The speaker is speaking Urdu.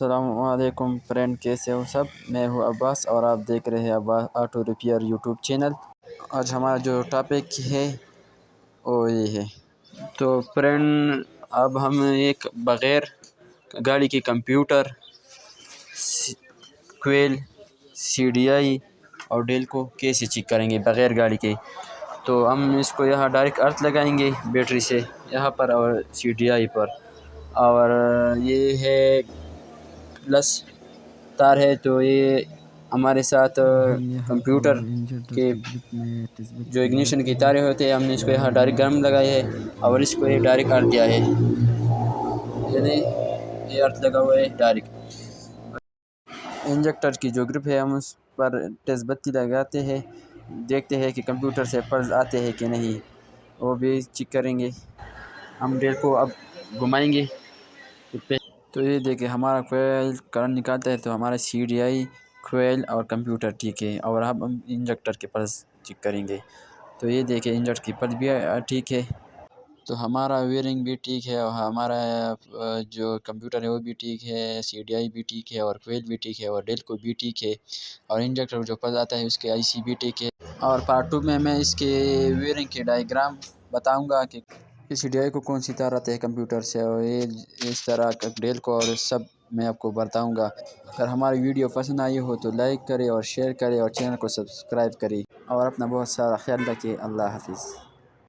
السلام علیکم فرینڈ، کیسے ہو سب؟ میں ہوں عباس اور آپ دیکھ رہے ہیں عباس آٹو ریپیئر یوٹیوب چینل۔ آج ہمارا جو ٹاپک ہے وہ یہ ہے، تو فرینڈ اب ہم ایک بغیر گاڑی کے کمپیوٹر، کوئل، CDI اور ڈیل کو کیسے چیک کریں گے بغیر گاڑی کے؟ تو ہم اس کو یہاں ڈائریکٹ ارتھ لگائیں گے بیٹری سے یہاں پر اور CDI پر، اور یہ ہے پلس تار ہے، تو یہ ہمارے ساتھ کمپیوٹر کے جو اگنیشن کی تاریں ہوتے ہیں، ہم نے اس کو یہاں ڈائریکٹ گرم لگایا ہے اور اس کو یہ ڈائریکٹ ارتھ دیا ہے، یعنی یہ ارتھ لگا ہوا ہے ڈائریکٹ۔ انجیکٹر کی جو گرپ ہے ہم اس پر ٹیسٹ بتی لگاتے ہیں، دیکھتے ہیں کہ کمپیوٹر سے پلس آتے ہیں کہ نہیں، وہ بھی چیک کریں گے۔ ہم ڈیل کو اب گھمائیں گے تو یہ دیکھیں ہمارا کوئل کرنٹ نکالتا ہے، تو ہمارا CDI، کوئل اور کمپیوٹر ٹھیک ہے، اور ہم انجیکٹر کے پلس چیک کریں گے تو یہ دیکھیں انجیکٹر کی پلس بھی ٹھیک ہے، تو ہمارا ویئرنگ بھی ٹھیک ہے، اور ہمارا جو کمپیوٹر ہے وہ بھی ٹھیک ہے، CDI بھی ٹھیک ہے، اور کوئل بھی ٹھیک ہے، اور ڈیل کو بھی ٹھیک ہے، اور انجیکٹر جو پلس آتا ہے اس کے IC بھی ٹھیک ہے۔ اور پارٹ 2 میں اس کے ویئرنگ کے ڈائیگرام بتاؤں گا کہ CDI کو کون سی تار آتے ہے کمپیوٹر سے، اور یہ اس طرح ڈیل کو اور سب میں آپ کو بتاؤں گا۔ اگر ہماری ویڈیو پسند آئی ہو تو لائک کرے اور شیئر کرے اور چینل کو سبسکرائب کرے، اور اپنا بہت سارا خیال رکھے۔ اللہ حافظ۔